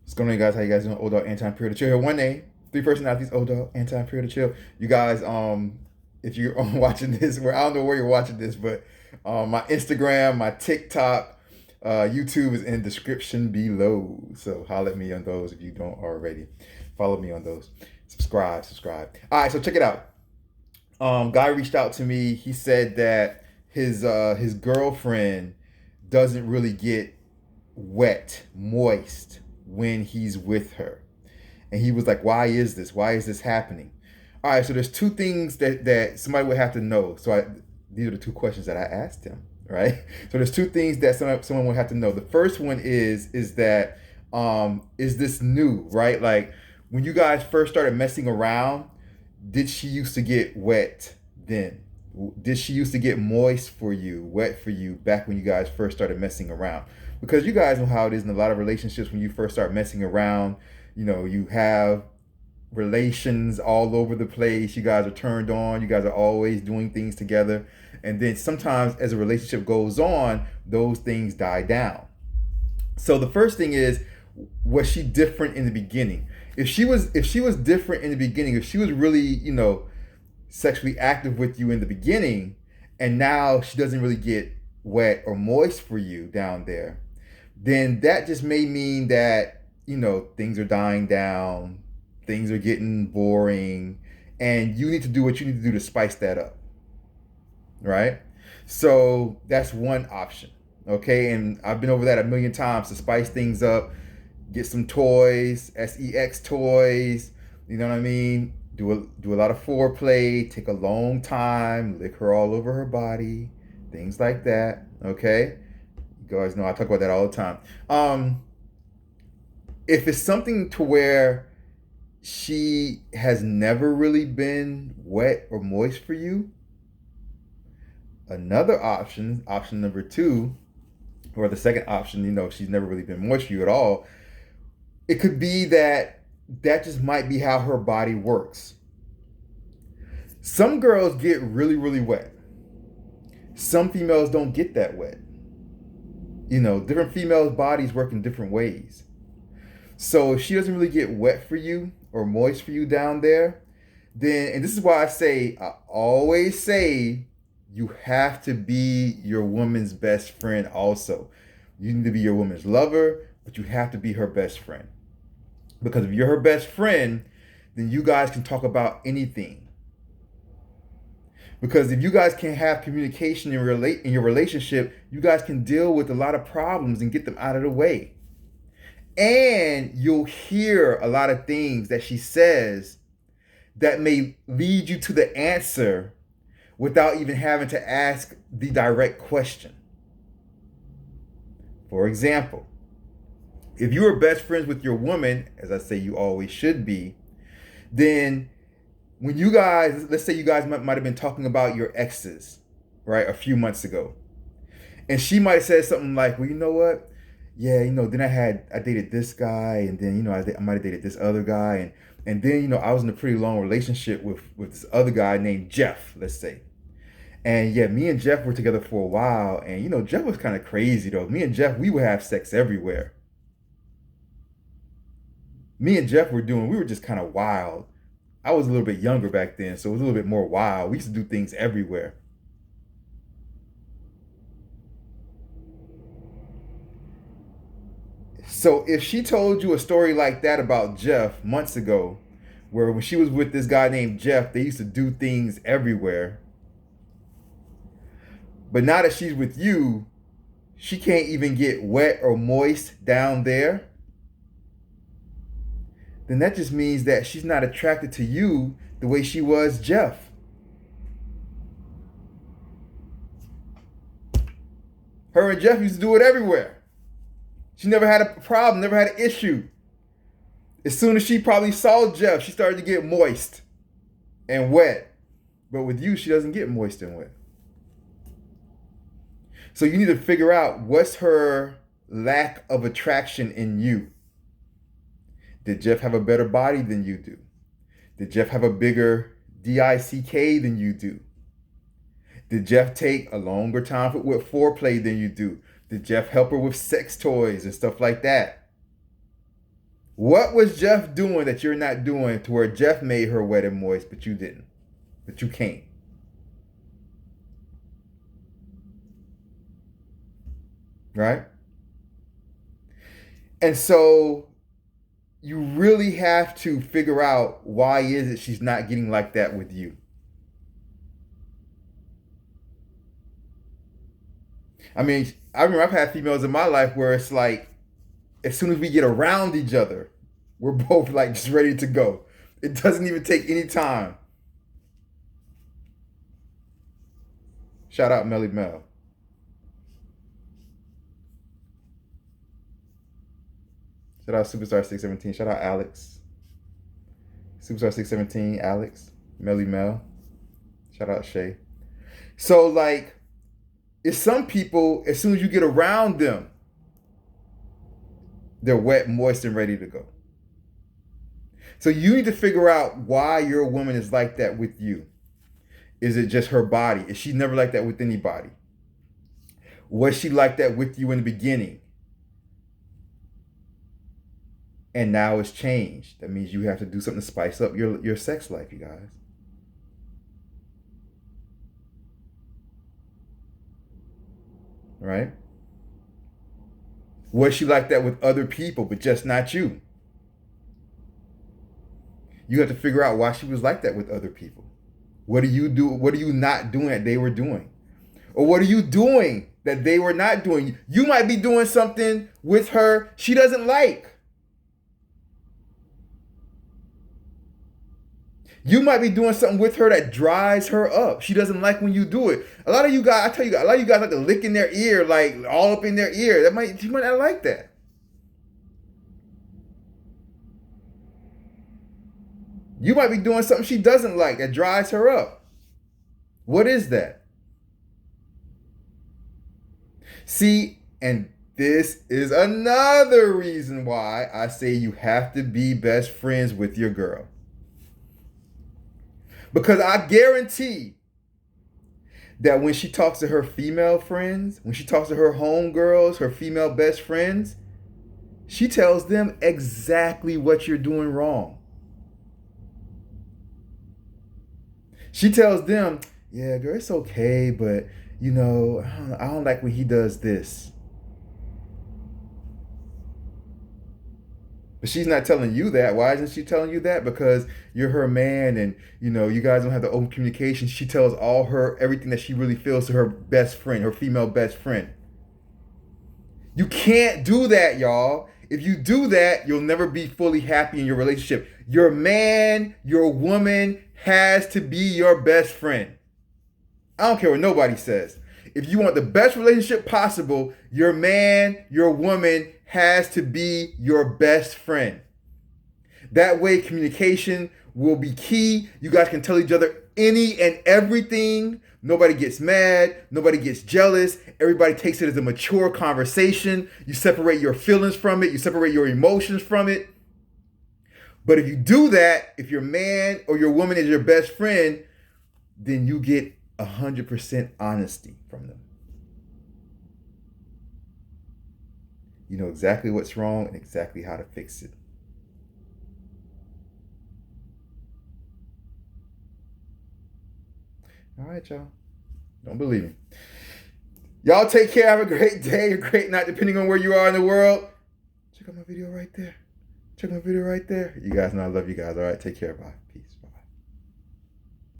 What's going on, guys? How you guys doing? Old Dog Anti-Imperial to Chill here. 1A, three personalities, Old Dog Anti-Imperial to Chill. You guys, if you're watching this, where I don't know where you're watching this, but my Instagram, my TikTok, YouTube is in the description below. So holler at me on those if you don't already. Follow me on those. Subscribe. All right, so check it out. Guy reached out to me. He said that his girlfriend doesn't really get wet, moist when he's with her. And he was like, why is this? Why is this happening? All right, so there's two things that somebody would have to know. These are the two questions that I asked him, right? So there's two things that someone would have to know. The first one is that is this new, right? Like when you guys first started messing around, did she used to get wet then? Did she used to get moist for you, wet for you back when you guys first started messing around? Because you guys know how it is in a lot of relationships when you first start messing around. You know, you have relations all over the place. You guys are turned on. You guys are always doing things together. And then sometimes as a relationship goes on, those things die down. So the first thing is, was she different in the beginning? If she was different in the beginning, if she was really, sexually active with you in the beginning, and now she doesn't really get wet or moist for you down there, then that just may mean that, things are dying down, things are getting boring, and you need to do what you need to do to spice that up, right? So that's one option, okay? And I've been over that a million times to spice things up. Get some toys, sex toys, you know what I mean? Do a lot of foreplay, take a long time, lick her all over her body, things like that, okay? You guys know I talk about that all the time. If it's something to where she has never really been wet or moist for you, another option number two, or the second option, she's never really been moist for you at all, it could be that just might be how her body works. Some girls get really, really wet. Some females don't get that wet. Different females' bodies work in different ways. So if she doesn't really get wet for you or moist for you down there, then, and this is why I always say, you have to be your woman's best friend also. You need to be your woman's lover, but you have to be her best friend. Because if you're her best friend, then you guys can talk about anything. Because if you guys can have communication in your relationship, you guys can deal with a lot of problems and get them out of the way. And you'll hear a lot of things that she says that may lead you to the answer without even having to ask the direct question. For example, if you are best friends with your woman, as I say you always should be, then when you guys, let's say you guys might have been talking about your exes, right, a few months ago. And she might have said something like, well, you know what? Yeah, then I dated this guy, and then, I might have dated this other guy. And then, I was in a pretty long relationship with this other guy named Jeff, let's say. And yeah, me and Jeff were together for a while. And, Jeff was kind of crazy, though. Me and Jeff, we would have sex everywhere. Me and Jeff we were just kind of wild. I was a little bit younger back then, so it was a little bit more wild. We used to do things everywhere. So if she told you a story like that about Jeff months ago, where when she was with this guy named Jeff, they used to do things everywhere. But now that she's with you, she can't even get wet or moist down there. Then that just means that she's not attracted to you the way she was Jeff. Her and Jeff used to do it everywhere. She never had a problem, never had an issue. As soon as she probably saw Jeff, she started to get moist and wet. But with you, she doesn't get moist and wet. So you need to figure out what's her lack of attraction in you. Did Jeff have a better body than you do? Did Jeff have a bigger dick than you do? Did Jeff take a longer time with foreplay than you do? Did Jeff help her with sex toys and stuff like that? What was Jeff doing that you're not doing to where Jeff made her wet and moist, but you didn't? But you can't. Right? And so you really have to figure out why is it she's not getting like that with you. I mean, I remember I've had females in my life where it's like, as soon as we get around each other, we're both like just ready to go. It doesn't even take any time. Shout out Melly Mel. Shout out Superstar 617. Shout out Alex. Superstar 617, Alex, Melly Mel. Shout out Shay. So like, it's some people, as soon as you get around them, they're wet, moist, and ready to go. So you need to figure out why your woman is like that with you. Is it just her body? Is she never like that with anybody? Was she like that with you in the beginning? And now it's changed. That means you have to do something to spice up your sex life, you guys. Right? Was she like that with other people, but just not you? You have to figure out why she was like that with other people. What do you do? What are you not doing that they were doing? Or what are you doing that they were not doing? You might be doing something with her she doesn't like. You might be doing something with her that dries her up. She doesn't like when you do it. A lot of you guys, I tell you, a lot of you guys like to lick in their ear, like all up in their ear. She might not like that. You might be doing something she doesn't like that dries her up. What is that? See, and this is another reason why I say you have to be best friends with your girl. Because I guarantee that when she talks to her female friends, when she talks to her homegirls, her female best friends, she tells them exactly what you're doing wrong. She tells them, yeah, girl, it's okay, but, you know, I don't like when he does this. But she's not telling you that. Why isn't she telling you that? Because you're her man and, you know, you guys don't have the open communication. She tells everything that she really feels to her best friend, her female best friend. You can't do that, y'all. If you do that, you'll never be fully happy in your relationship. Your man, your woman has to be your best friend. I don't care what nobody says. If you want the best relationship possible, your man, your woman has to be your best friend. That way, communication will be key. You guys can tell each other any and everything. Nobody gets mad. Nobody gets jealous. Everybody takes it as a mature conversation. You separate your feelings from it. You separate your emotions from it. But if you do that, if your man or your woman is your best friend, then you get 100% honesty from them. You know exactly what's wrong and exactly how to fix it. All right, y'all. Don't believe me. Y'all take care. Have a great day, a great night, depending on where you are in the world. Check out my video right there. Check my video right there. You guys know I love you guys. All right, take care. Bye.